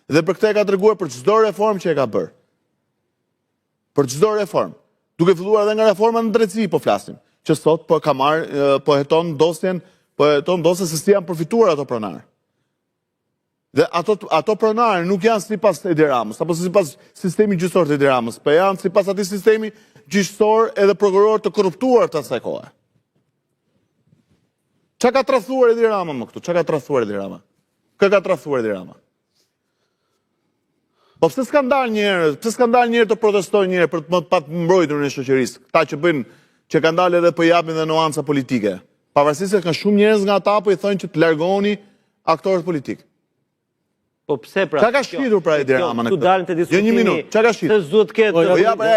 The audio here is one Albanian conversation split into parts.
Dhe për këtë e ka treguar për çdo reformë që e ka bërë. Për çdo reformë. Duke filluar edhe nga reforma në drejtësi po flasim, që sot po ka marrë, po heton dosjen se si janë përfituar ato pronarë. Dhe ato pronarë nuk janë sipas Edi Ramës, apo sipas sistemi gjyqësor të Edi Ramës, po janë sipas atij sistemi gjyqësor edhe prokuror të korruptuar të asaj kohe. Çka ka tradhuar Edi Rama më këtu? Çka ka tradhuar Edi Rama? Kë ka tradhuar Edi Rama? Po pse s'ka dalë një herë? Pse s'ka dalë një herë të protestojë një herë për të pat mbrojturën e shoqërisë? Këta që bëjnë, që kanë dalë edhe po japin dhe nuanca politike. Pavarësisht se kanë shumë njerëz nga ata po i thonë që të largoni aktorët politikë. Po pse pra? Çka ka shqitur pra Edi Rama në këtë? Jo një minutë, çka ka shqitur? Se s'duhet të ketë.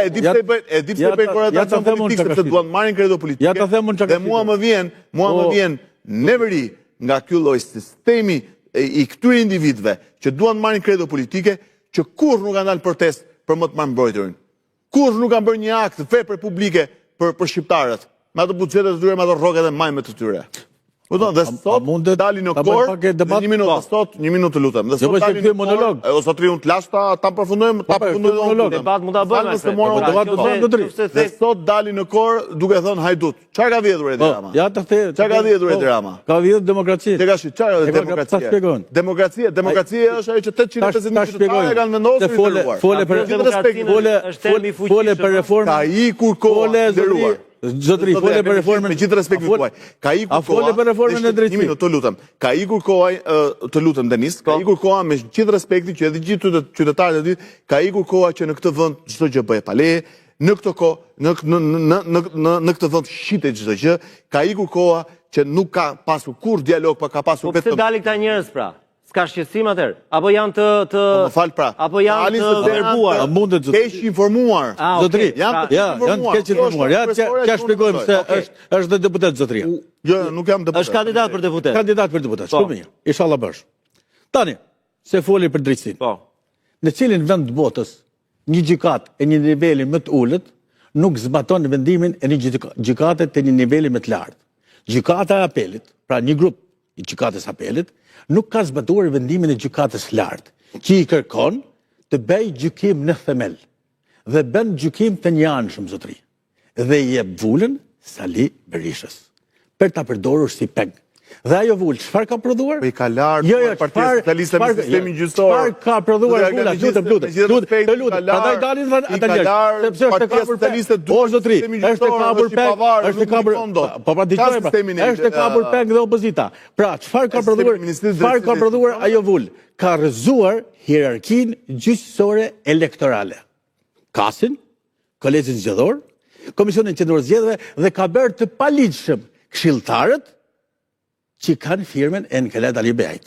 E di pse bëjnë korrelacion politik sepse duan marrin kredo politike. Ja ta themun çka. Dhe mua më vjen neveri nga ky lloj sistemi i këtyre individëve që duan marrin kredo politike, që kur nuk kanë dalë protest për më të marrë mbrojturën. Kur nuk kanë bërë një akt vepre publike për shqiptarët, me ato buxhetet të tyre, me ato rrogat e majmet të tyre. Dhe sot dalin në korë, një minutë lutem. Dhe sot dalin në korë, o sotri unë të lash ta përfundojmë, debat mund ta bëjmë. Dhe sot dalin në korë duke thënë hajdut. Çfarë ka vjedhur Edi Rama? Çfarë ka vjedhur Edi Rama? Ka vjedhur demokracia. Çfarë demokracia? Demokracia është ajo që 850.000 qytetarë kanë vendosur i ndëruar. Fole për reformën. Ka ikur koha ndëruar. Zotri, fole për reformën. Me gjithë respektin tuaj. Ka ikur koha. Fole për reformën e drejtësisë. Një minutë, të lutem. Ka ikur koha, të lutem Denis, ka ikur koha me gjithë respektin që edhe gjithë qytetarët e ditë, ka ikur koha që në këtë vend çdo gjë bëhet pa leje, në këtë kohë, në këtë vend shitet çdo gjë, ka ikur koha që nuk ka pasur kur dialog, pa ka pasur vetëm. Po pse dalin këta njerëz pra? Ska shqetësim atëherë? Apo janë të apo janë të verbuar? Mundet keq informuar. Zotri, janë keq informuar. Ja t'ja shpjegojmë se është dhe deputet zotria. Jo, nuk jam deputet. Është kandidat për deputet. Kandidat për deputet. Shumë mirë. Inshallah bësh. Tani, se foli për drejtësinë. Po. Në cilin vend të botës një gjykat e një niveli më të ulët nuk zbaton vendimin e një gjykate të një niveli më të lartë. Gjykata e apelit, pra një grup i gjykatës apelit, nuk ka zbatuar vendimin e gjykatës lartë, që i kërkon të bëj gjykim në themel dhe bën gjykim të njëanshëm zotri. Dhe i jep vullën Sali Berishës për ta përdorur si peng. Dhe ajo vullë, çfarë ka prodhuar? Po i ka larë Partia Socialiste me sistemin gjyqësor. Çfarë ka prodhuar vulla? Lutem. Prandaj dalin ata njerëz, sepse është kapur peng. O zotri, është kapur peng, është kapur. Po pra dëgjoj, është kapur peng dhe opozita. Pra, çfarë ka prodhuar ajo vullë? Ka rrëzuar hierarkinë gjyqësore elektorale. Kasin, Kolegjin Zgjedhor, Komisionin Qendror Zgjedhjeve dhe ka bërë të paligjshëm këshilltarët që kanë firmen e Nkelet Ali Beajt.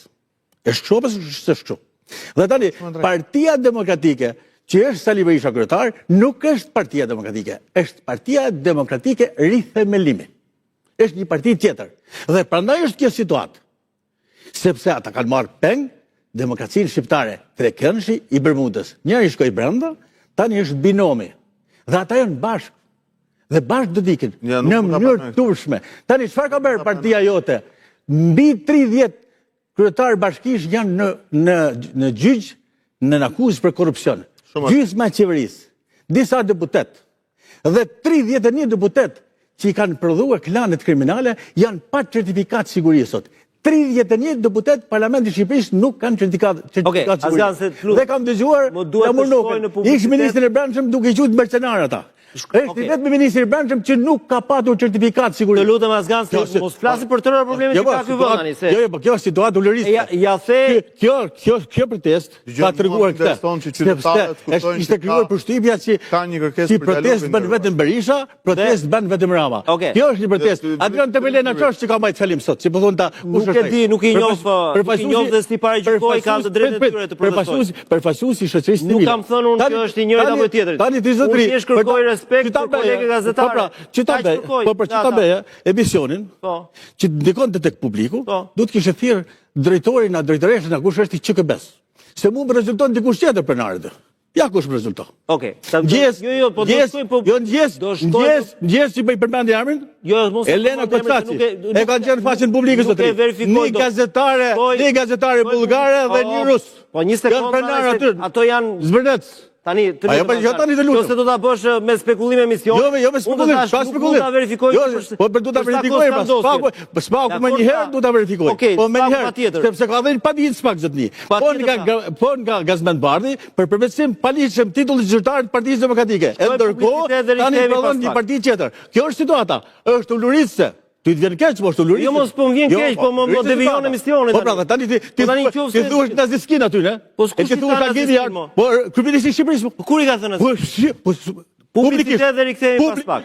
Është kështu apo s'është kështu? Dhe tani, Partia Demokratike, që është Sali Berisha kryetar, nuk është Partia Demokratike, është Partia Demokratike Rithemelimi. Është një parti tjetër. Dhe prandaj është kjo situatë. Sepse ata kanë marrë peng demokracinë shqiptare, Trekëndshi i Bermudës. Njëri shkoi brenda, tani është binomi. Dhe ata janë bashkë. Dhe bashkë do dikin në mënyrë turshme. Tani çfarë ka bërë partia jote? Mbi 30 kryetarë bashkish janë në gjyq në akuzë për korrupsion. Gjysma e qeverisë, disa deputet dhe 31 deputet që i kanë prodhuar klanet kriminale janë pa certifikat sigurie sot. 31 deputet Parlamentit Shqipërisë nuk kanë certifikat sigurie. Dhe kam dëgjuar ish-ministrin e Brendshëm duke qujtur mercenar ata. Është i vetmi ministri i Brendshëm që nuk ka patur certifikat sigurie. Të lutem Azgan, mos flasi për tëra problemet që ka ky vend tani se. Jo, po kjo është situatë ulërisë. Ja the kjo protestë ka treguar këtë. Ishte krijuar përshtypja si protestë bën vetëm Berisha, protestë bën vetëm Rama. Kjo është një protestë. Adrian Tepelena ç'është që ka mbajt fjalim sot, si po thon ta kush e di, nuk i njoh dhe si para gjykoi kanë të drejtë tyre të protestojnë. Përfaqësuesi shoqërisë civile. Nuk kam thënë unë që është i njëri apo tjetri. Tani ti zotri, respekt për kolegë gazetare. Për që ta beje emisionin, që ndikon të tek publiku, du të kishe thirrë drejtorin, drejtoreshën, kush është i QKB-s. Se mund të rezulton dikush tjetër pronarët. Ja kush më rezulton. Okej. Ndjes që bëj përmendje emrin? Elena Koçaçi. E kanë qenë faqen publike zotëri. Një gazetare bullgare dhe një rus. Po një sekondë, ato janë zbërnec. Tani, ajo po jo tani të lutem. Nëse do ta bësh me spekulime emision. Jo me spekulim, ka spekulim. Do ta verifikosh. Po për do ta verifikosh pas spaku më një herë do ta verifikosh. Po më një herë, sepse ka dhënë pa ditë spak zotni. Po nga Gazmend Bardhi për përvetësim paligjshëm titulli zyrtar të Partisë Demokratike. Ndërkohë tani prodhon një parti tjetër. Kjo është situata. Është ulurisë. Ti të vjen keq, po është ulurisë. Jo mos po vjen keq, po më devijon emisionin. Po pra, tani ti thuash Naziskin aty, ne? Po ti thua Kageni, po kryeministri i Shqipërisë. Kur i ka thënë? Po publikisht dhe rikthehemi pas pak.